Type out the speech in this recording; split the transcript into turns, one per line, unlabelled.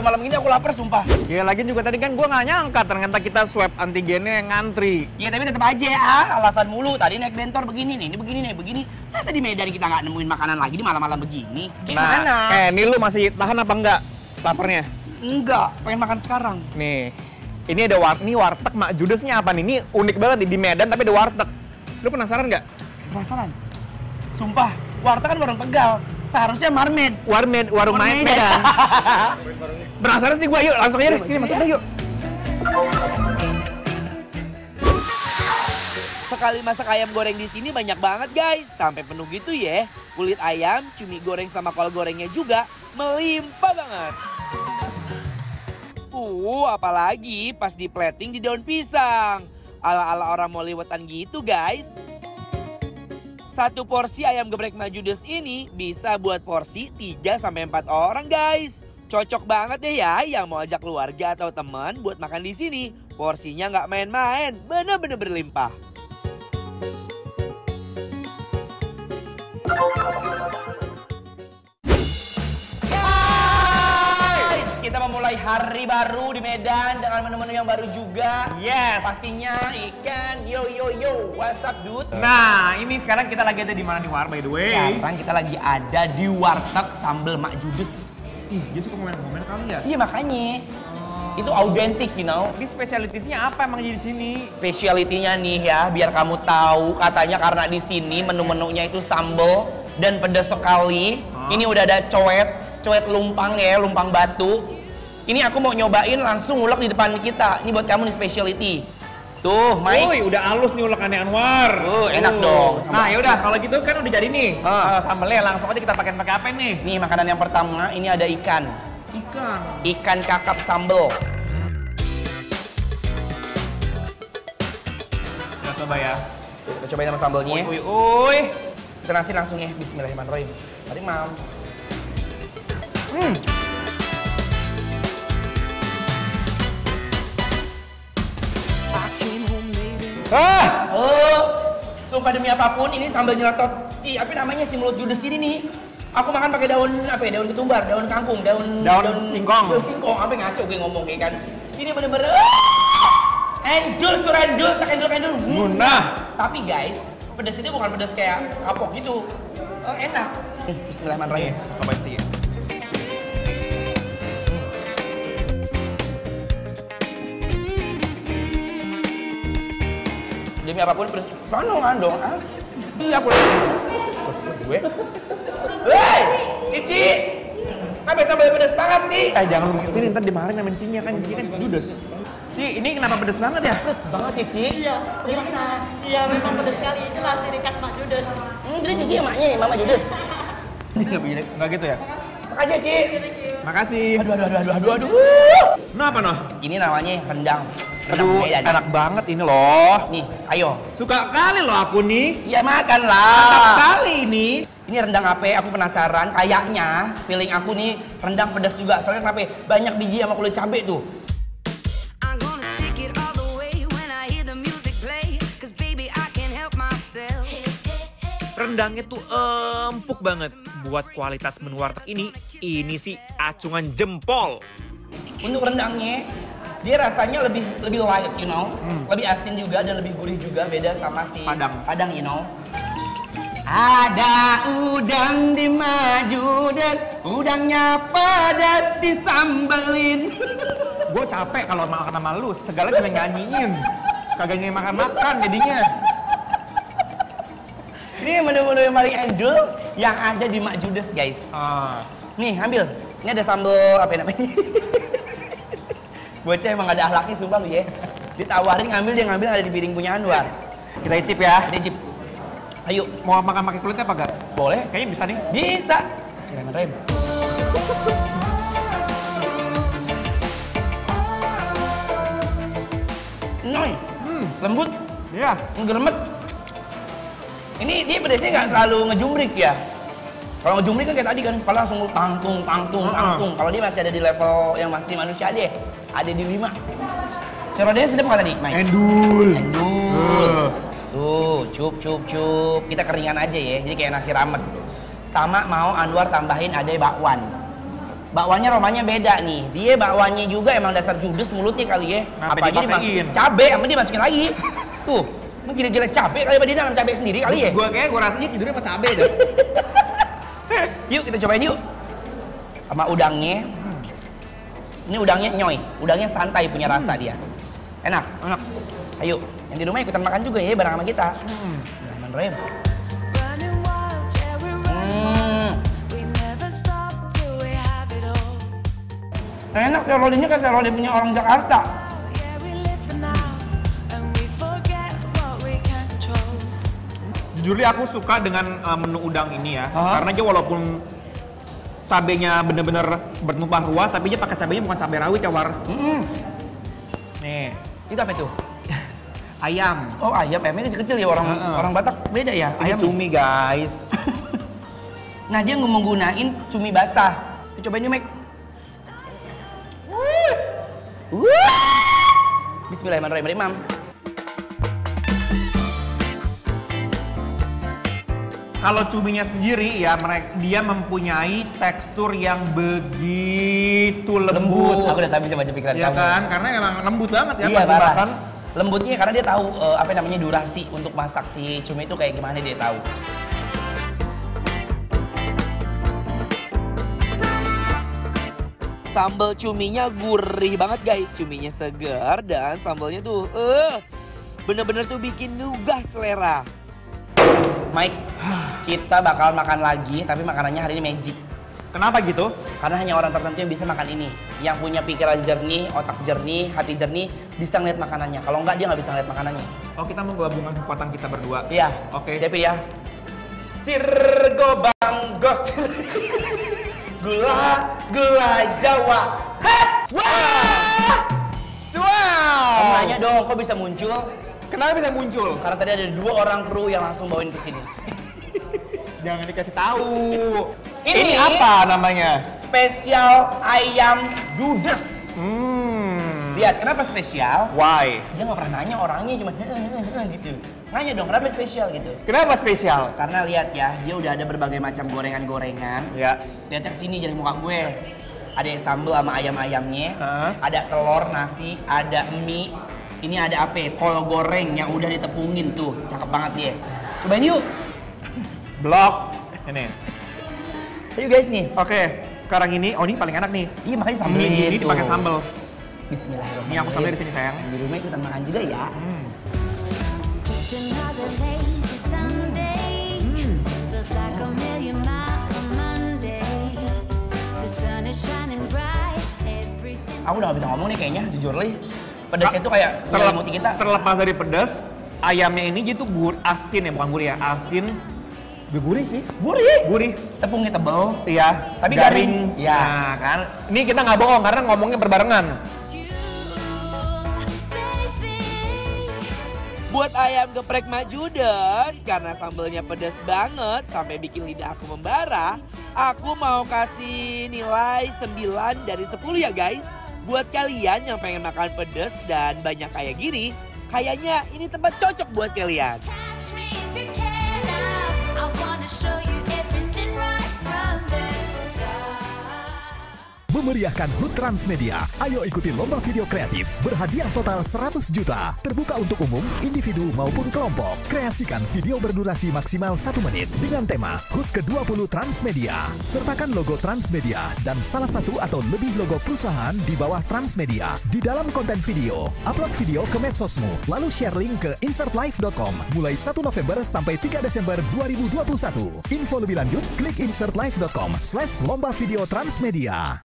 udah malam gini aku lapar sumpah.
Ya lagian juga tadi kan gue nggak nyangka ternyata kita swab antigennya ngantri.
Iya tapi tetap aja alasan mulu. Tadi naik bentor begini nih, ini begini nih, begini. Masa di Medan kita nggak nemuin makanan lagi di malam-malam begini? Gimana?
Ini lu masih tahan apa enggak laparnya?
Enggak, pengen makan sekarang.
Nih, ini ada warteg Mak Judesnya apa nih? Ini unik banget nih di Medan tapi ada warteg. Lu penasaran nggak?
Penasaran? Sumpah, warteg kan warung Tegal. Seharusnya Marmed.
Warung Medan. Penasaran sih gua, yuk langsung aja deh, sini masuk deh yuk.
Sekali masak ayam goreng di sini banyak banget guys, sampai penuh gitu ya. Kulit ayam, cumi goreng sama kol gorengnya juga melimpah banget. Apalagi pas di plating di daun pisang. Ala-ala orang mau liwetan gitu guys. Satu porsi ayam geprek Mak Judes ini bisa buat porsi 3-4 orang guys. Cocok banget deh ya yang mau ajak keluarga atau teman buat makan di sini. Porsinya nggak main-main, bener-bener berlimpah. Guys, kita memulai hari baru di Medan dengan menu-menu yang baru juga.
Yes.
Pastinya ikan. Yo, what's up dude?
Nah, ini sekarang kita lagi ada di mana nih War by the way?
Sekarang kita lagi ada di warteg sambal Mak Judes.
Ih, dia suka komen-komen kali ya?
Iya makanya. Itu autentik, you know.
Ini spesialitasnya apa emang di sini?
Spesialitinya nih ya, biar kamu tahu, katanya karena di sini menu-menunya itu sambal dan pedas sekali. Ini udah ada coet lumpang ya, lumpang batu. Ini aku mau nyobain langsung ulek di depan kita. Ini buat kamu nih speciality. Tuh, Mike.
Woi, udah halus nih ulekannya Anwar.
Enak dong.
Nah, yaudah kalau gitu kan udah jadi nih. Sambelnya langsung aja kita pakai apa nih?
Nih makanan yang pertama, ini ada ikan. Ikan kakap sambal.
Kita coba ya.
Kita cobain sama sambalnya.
Uy.
Kita nasi langsung ya. Bismillahirrahmanirrahim. Mari mau. Sumpah demi apapun ini sambal nyeletot si apa namanya si mulut Judes ini nih. Aku makan pakai daun apa ya? Daun ketumbar, daun kangkung, daun
singkong.
Daun singkong, sampai ngaco gue ngomong kayak kan. Ini bener-bener endul surendul, tak endul.
Munah.
Tapi guys, pedas ini bukan pedas kayak kapok gitu. Enak. Bismillahirrahmanirrahim.
Coba sih.
Demi apapun pedas. Mana dong? Iya aku. Gue. Hei, Cici. Apa sambal pedas banget sih?
Jangan ngomong sini ntar dimarahin sama Cinya kan. Cici kan Judes. Ci, ini kenapa pedas banget ya?
Pedas banget Cici.
Iya.
Gimana?
Iya memang pedas sekali, itulah ciri khas Mak Judes.
Jadi Cici emaknya nih, Mama Judes.
Enggak gitu ya?
Makasih Cici.
Makasih.
Aduh.
Nah apa noh?
Ini namanya rendang.
Aduh, enak banget ini loh.
Nih, ayo.
Suka kali loh aku nih.
Iya makan lah.
Mantap kali ini.
Ini rendang apa? Aku penasaran. Kayaknya feeling aku nih rendang pedas juga. Soalnya kenapa? Banyak biji sama kulit cabai tuh.
Rendangnya tuh empuk banget. Buat kualitas menu warteg ini sih acungan jempol.
Untuk rendangnya, dia rasanya lebih light, you know. Lebih asin juga dan lebih gurih juga. Beda sama si Padang, you know. Ada udang di Mak Judes, udangnya pedas disambelin.
Gue capek kalau makan sama lu, segala cuma nyanyiin. Kagak nyanyi makan-makan jadinya.
Ini menu-menu yang paling endul yang ada di Mak Judes, guys. Nih, ambil. Ini ada sambal apa namanya? Bocah emang gak ada akhlaknya, sumpah lu ya. Ditawarin ngambil, dia ngambil ada di piring punya Anwar.
Kita icip ya.
Kita icip. Ayo.
Mau makan pakai kulitnya apa gak?
Boleh.
Kayaknya bisa nih.
Bisa. Bismillahirrahmanirrahim. Noy. Lembut.
Iya.
Ngeremet. Ini dia pedasnya nggak terlalu ngejumrik ya. Kalau ngejumrik kan kayak tadi kan, kalau langsung tangtung. Kalau dia masih ada di level yang masih manusia deh, ada di 5. Corodanya sedap nggak tadi, Mike?
Endul.
Tuh, cup. Kita keringan aja ya, jadi kayak nasi rames. Sama mau Anwar tambahin ada bakwan.
Bakwanya aromanya beda nih. Dia bakwanya juga emang dasar judes mulutnya kali ya.
Kenapa
Apa aja
dipakein?
dimasukin cabe, sama dimasukin lagi. Tuh, emang gila-gila cabe kali apa dia nanam cabe sendiri kali ya?
Gua rasanya tidurnya sama cabe deh.
Yuk kita cobain yuk. Sama udangnya. Ini udangnya nyoy, udangnya santai punya rasa dia. Enak.
Enak.
Ayo, yang di rumah ikutan makan juga ya bareng sama kita. Bismillahirrahmanirrahim. Enak serodinya kayak serodi punya orang Jakarta.
Jujur li aku suka dengan menu udang ini ya. Karena dia walaupun cabenya bener-bener bertumpah ruah, tapi dia pakai cabenya bukan cabai rawit ya, War. Nih,
Itu apa itu?
ayam.
Oh ayam, ayamnya kecil-kecil ya orang Batak beda ya
Ini
ayam.
cumi, guys.
Nah dia menggunain cumi basah. Cobain yuk, Mek. Bismillahirrahmanirrahim, Mam.
Kalau cuminya sendiri ya, dia mempunyai tekstur yang begitu lembut.
Aku udah tahu bisa baca pikiran
Iya
kamu.
kan? Karena emang lembut banget ya
Iya
pas
parah.
dimakan.
Lembutnya karena dia tahu apa namanya durasi untuk masak si cumi itu kayak gimana dia tahu.
Sambal cuminya gurih banget guys, cuminya segar dan sambalnya tuh bener-bener tuh bikin gugah selera.
Mike, kita bakal makan lagi tapi makanannya hari ini magic.
Kenapa gitu?
Karena hanya orang tertentu yang bisa makan ini. Yang punya pikiran jernih, otak jernih, hati jernih bisa ngeliat makanannya. Kalau enggak dia nggak bisa ngeliat makanannya.
Oh, kita mau gabungan kekuatan kita berdua.
Iya.
Oke.
Siapin ya. Sirgo Banggos. Gula Jawa. Hah! Wah!
Wow!
Kamu nanya dong, kok bisa muncul?
Kenapa bisa muncul?
Karena tadi ada 2 orang kru yang langsung bawain ke sini.
Jangan dikasih tahu.
Ini
apa namanya?
Spesial ayam judes. Lihat, kenapa spesial?
Why?
Dia nggak pernah nanya orangnya, cuma gitu. Nanya dong, kenapa spesial gitu?
Kenapa spesial?
Karena lihat ya, dia udah ada berbagai macam gorengan-gorengan.
Ya.
Lihat ke sini jadi muka gue. Ada yang sambal sama ayam-ayamnya, ada telur, nasi, ada mie. Ini ada apa? Kol goreng yang udah ditepungin tuh, cakep banget dia. Cobain yuk.
Blok. Ini.
Ayo guys nih.
Oke. Sekarang ini, oh ini paling enak nih.
Iya makanya sambal
Ini dipakai sambal.
Bismillahirrahmanirrahim.
Ini aku sambil di sini sayang.
Di rumah ikutan makan juga ya.
Just another lazy Sunday. Feels like a million miles from Monday. The sun is shining bright. Everything.
Aku udah gak bisa ngomong nih kayaknya, jujur li. Pedasnya tuh kayak nyelimuti kita.
Terlepas dari pedas, ayamnya ini gitu asin ya, bukan gurih ya. Asin. Gurih sih. Gurih.
Tepungnya tebel.
Iya.
Tapi garing.
Iya. Nah, kan. Ini kita nggak bohong karena ngomongnya berbarengan.
Buat ayam geprek Mak Judes, karena sambelnya pedas banget sampai bikin lidah aku membara, aku mau kasih nilai 9 dari 10 ya guys. Buat kalian yang pengen makan pedas dan banyak kayak gini, kayaknya ini tempat cocok buat kalian.
Catch me if you can now. I wanna show you everything right from the start.
Memeriahkan HUT Transmedia. Ayo ikuti lomba video kreatif berhadiah total 100 juta. Terbuka untuk umum, individu maupun kelompok. Kreasikan video berdurasi maksimal 1 menit dengan tema HUT ke-20 Transmedia. Sertakan logo Transmedia dan salah satu atau lebih logo perusahaan di bawah Transmedia di dalam konten video. Upload video ke medsosmu, lalu share link ke insertlive.com mulai 1 November sampai 3 Desember 2021. Info lebih lanjut, klik insertlive.com/lomba video Transmedia.